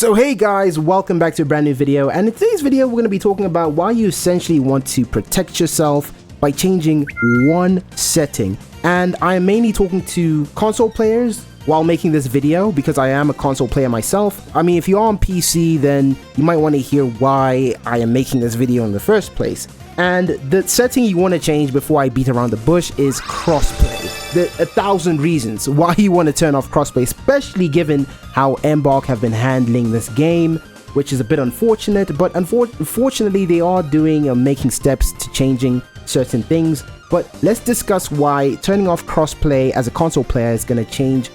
So hey guys, welcome back to a brand new video, and in today's video we're going to be talking about why you essentially want to protect yourself by changing one setting. And I am mainly talking to console players while making this video because I am a console player myself. I mean, if you're on PC, then you might want to hear why I am making this video in the first place. And the setting you want to change before I beat around the bush is crossplay. There are 1,000 reasons why you want to turn off crossplay, especially given how Embark have been handling this game, which is a bit unfortunate, but unfortunately they are doing making steps to changing certain things. But let's discuss why turning off crossplay as a console player is going to change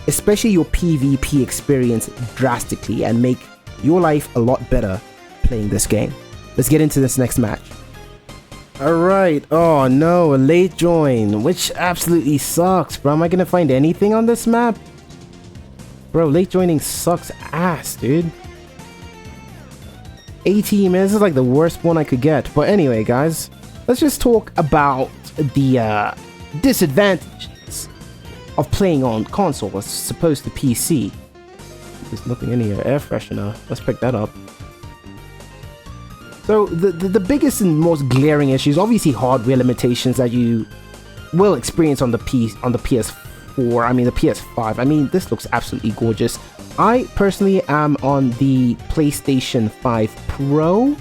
especially your PvP experience drastically and make your life a lot better playing this game. Let's get into this next match. Alright, oh no, a late join, which absolutely sucks, bro. Am I gonna find anything on this map? Bro, late joining sucks ass, dude. 18 minutes, this is like the worst one I could get. But anyway, guys, let's just talk about the disadvantages of playing on console as opposed to PC. There's nothing in here. Air freshener. Let's pick that up. So the biggest and most glaring issues, obviously hardware limitations that you will experience on the PS4, I mean the PS5. I mean, this looks absolutely gorgeous. I personally am on the PlayStation 5 Pro,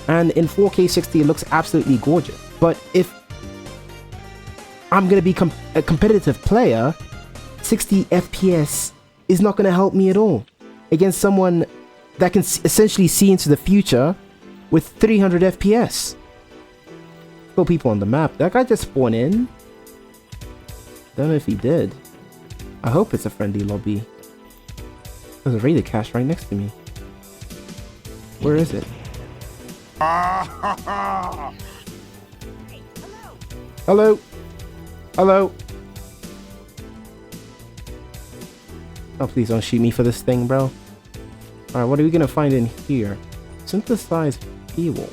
and in 4K 60 it looks absolutely gorgeous. But if I'm going to be a competitive player, 60 FPS is not going to help me at all against someone that can essentially see into the future with 300 FPS. Still people on the map. That guy just spawned in. Don't know if he did. I hope it's a friendly lobby. There's a raider cache right next to me. Where is it? Hello. Hello. Oh, please don't shoot me for this thing, bro. Alright, what are we gonna find in here? Synthesized fuel.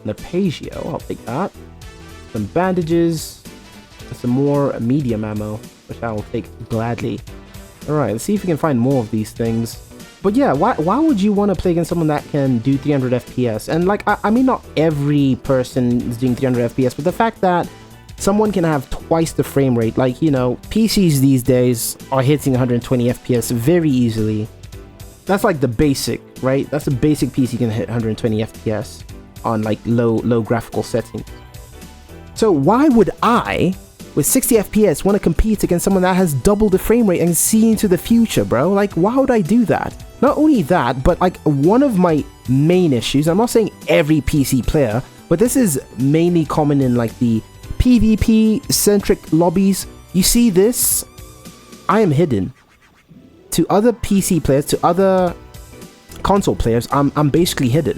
Napagio, I'll take that. Some bandages. And some more medium ammo, which I will take gladly. Alright, let's see if we can find more of these things. But yeah, why would you want to play against someone that can do 300 FPS? And like, I mean, not every person is doing 300 FPS, but the fact that someone can have twice the frame rate, like, you know, PCs these days are hitting 120 FPS very easily. That's like the basic, right? That's a basic PC can hit 120 FPS on like low graphical settings. So why would I, with 60 FPS, want to compete against someone that has double the frame rate and see into the future, bro? Like, why would I do that? Not only that, but like one of my main issues, I'm not saying every PC player, but this is mainly common in like the PvP centric lobbies. You see this? I am hidden. To other PC players, to other console players, I'm basically hidden.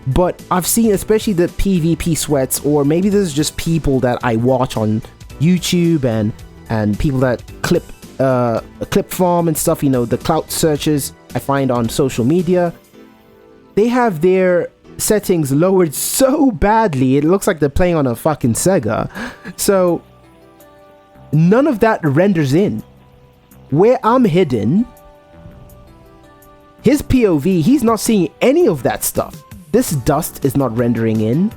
But I've seen, especially the PvP sweats, or maybe this is just people that I watch on YouTube and people that clip farm and stuff, you know, the clout searches I find on social media. They have their settings lowered so badly, it looks like they're playing on a fucking Sega. So none of that renders in. Where I'm hidden, his POV, he's not seeing any of that stuff. This dust is not rendering in,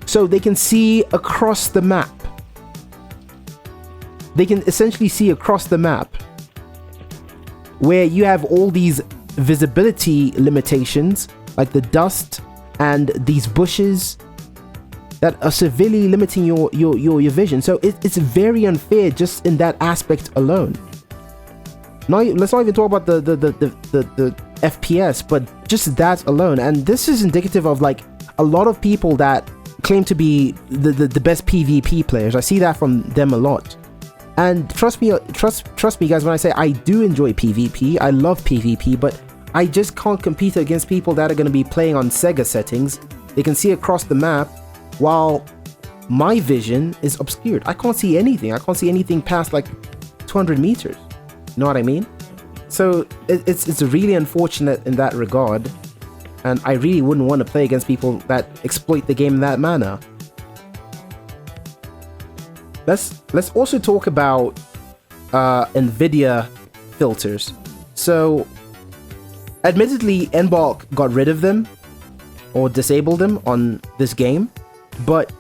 so they can see across the map. They can essentially see across the map where you have all these visibility limitations, like the dust and these bushes that are severely limiting your vision. So it's very unfair just in that aspect alone. Now, let's not even talk about the FPS, but just that alone. And this is indicative of like a lot of people that claim to be the best PvP players. I see that from them a lot. And trust me guys, when I say I do enjoy PvP, I love PvP, but I just can't compete against people that are going to be playing on Sega settings. They can see across the map while my vision is obscured. I can't see anything. I can't see anything past like 200 meters. You know what I mean? So it's really unfortunate in that regard, and I really wouldn't want to play against people that exploit the game in that manner. Let's also talk about Nvidia filters. So Admittedly, Nbalk got rid of them or disabled them on this game, but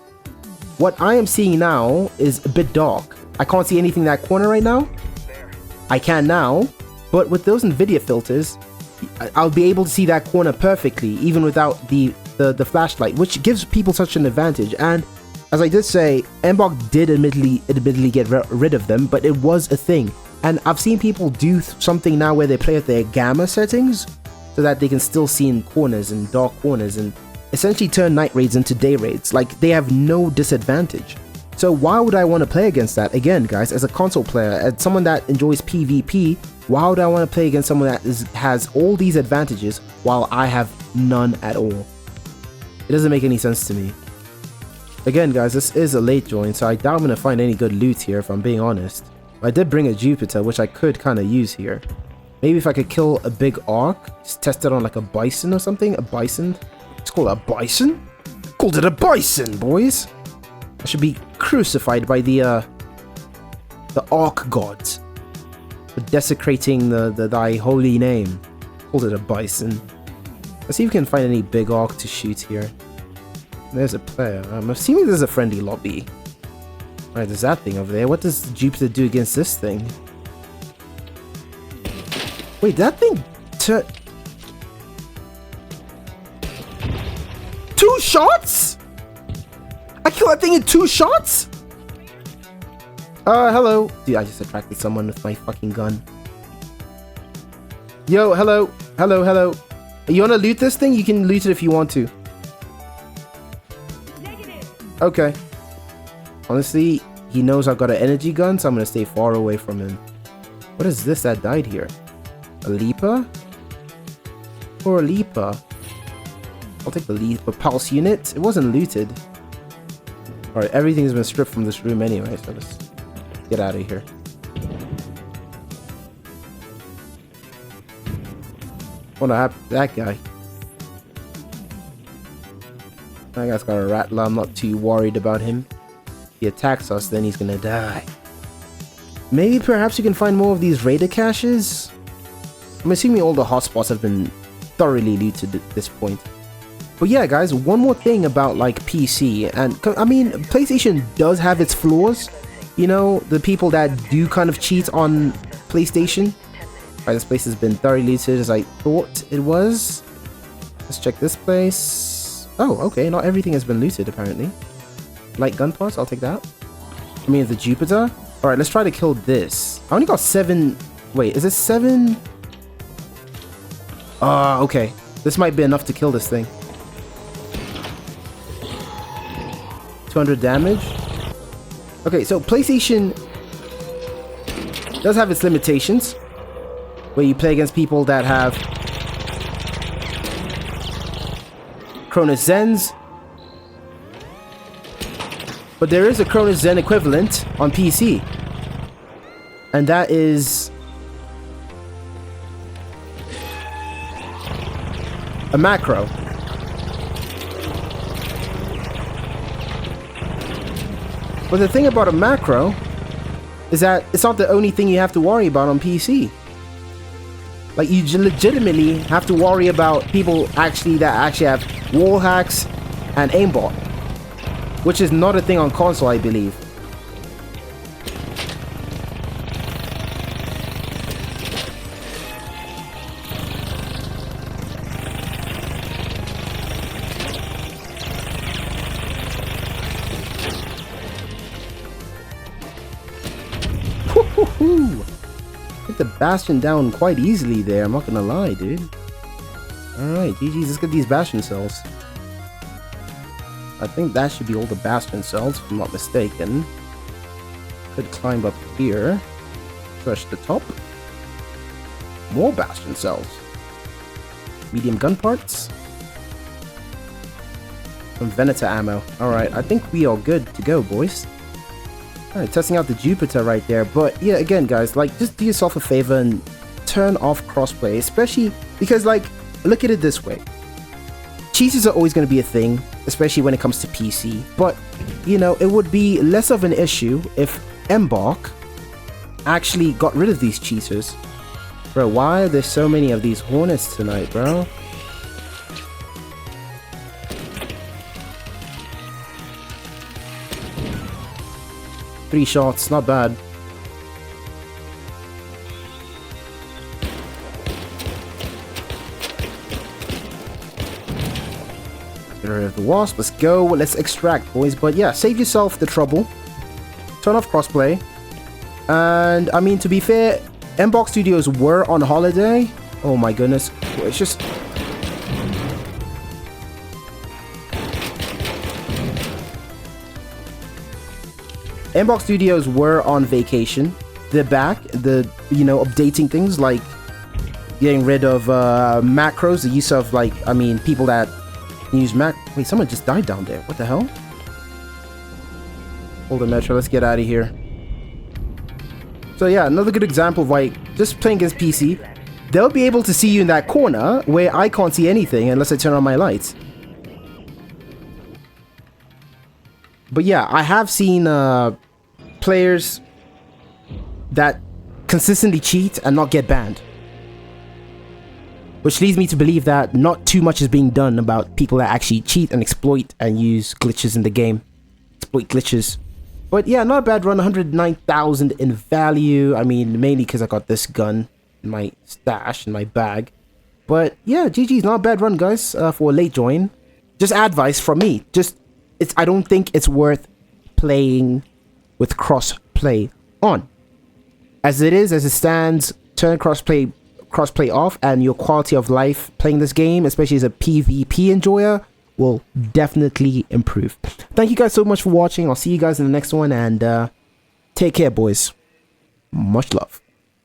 what I am seeing now is a bit dark. I can't see anything in that corner right now. I can now, but with those Nvidia filters, I'll be able to see that corner perfectly, even without the flashlight, which gives people such an advantage. And as I did say, Nbalk did admittedly get rid of them, but it was a thing. And I've seen people do something now where they play with their gamma settings so that they can still see in corners and dark corners and essentially turn night raids into day raids. Like, they have no disadvantage. So why would I want to play against that? Again, guys, as a console player, as someone that enjoys PvP, why would I want to play against someone that has all these advantages while I have none at all? It doesn't make any sense to me. Again, guys, this is a late join, so I doubt I'm going to find any good loot here, if I'm being honest. I did bring a Jupiter, which I could kind of use here. Maybe if I could kill a big arc, just test it on like a bison or something. A bison? It's called a bison? Called it a bison, boys! I should be crucified by the arc gods for desecrating thy holy name. Called it a bison. Let's see if we can find any big arc to shoot here. There's a player. I'm assuming there's a friendly lobby. Alright, there's that thing over there. What does Jupiter do against this thing? Wait, that thing turn... 2 shots?! I killed that thing in 2 shots?! Hello. Dude, I just attracted someone with my fucking gun. Yo, hello. Hello, hello. You wanna loot this thing? You can loot it if you want to. Negative. Okay. Honestly, he knows I've got an energy gun, so I'm gonna stay far away from him. What is this that died here? A Leaper? Or a Leaper? I'll take the Leaper pulse unit. It wasn't looted. Alright, everything's been stripped from this room anyway, so let's get out of here. What happened to that guy? That guy's got a rattler. I'm not too worried about him. If he attacks us, then he's gonna die. Maybe perhaps you can find more of these raider caches? I'm assuming all the hotspots have been thoroughly looted at this point. But yeah, guys, one more thing about like PC, and I mean, PlayStation does have its flaws. You know, the people that do kind of cheat on PlayStation. Alright, this place has been thoroughly looted as I thought it was. Let's check this place. Oh, okay, not everything has been looted apparently. Light gun parts, I'll take that. I mean, the Jupiter. Alright, let's try to kill this. I only got 7. Wait, is it 7? Okay. This might be enough to kill this thing. 200 damage. Okay, so PlayStation does have its limitations, where you play against people that have Cronus Zens. But there is a Cronus Zen equivalent on PC. And that is a macro. But the thing about a macro is that it's not the only thing you have to worry about on PC. Like, you legitimately have to worry about people that actually have wall hacks and aimbot, which is not a thing on console, I believe. Get the Bastion down quite easily there, I'm not gonna lie, dude. Alright, GG's, let's get these Bastion cells. I think that should be all the Bastion cells, if I'm not mistaken. Could climb up here. Push the top. More Bastion cells. Medium gun parts. Some Venator ammo. Alright, I think we are good to go, boys. Alright, testing out the Jupiter right there. But yeah, again, guys, like, just do yourself a favor and turn off crossplay. Especially because, like, look at it this way. Cheaters are always going to be a thing, especially when it comes to PC. But, you know, it would be less of an issue if Embark actually got rid of these cheaters. Bro, why are there so many of these hornets tonight, bro? Three shots, not bad. Get rid of the wasp. Let's go. Let's extract, boys. But yeah, save yourself the trouble. Turn off crossplay. And I mean, to be fair, Mbox Studios were on holiday. Oh my goodness. It's just... Mbox Studios were on vacation. They're back. The updating things like getting rid of macros, the use of people that use Mac. Wait, someone just died down there. What the hell? Hold on, Metro. Let's get out of here. So yeah, another good example of just playing against PC. They'll be able to see you in that corner where I can't see anything unless I turn on my lights. But yeah, I have seen players that consistently cheat and not get banned. Which leads me to believe that not too much is being done about people that actually cheat and exploit and use glitches in the game. Exploit glitches. But yeah, not a bad run, 109,000 in value. I mean, mainly because I got this gun in my stash, in my bag. But yeah, GG's, not a bad run, guys, for a late join. Just advice from me. I don't think it's worth playing with crossplay on. As it stands, turn crossplay off, and your quality of life playing this game, especially as a PvP enjoyer, will definitely improve. Thank you guys so much for watching. I'll see you guys in the next one, and take care, boys. Much love.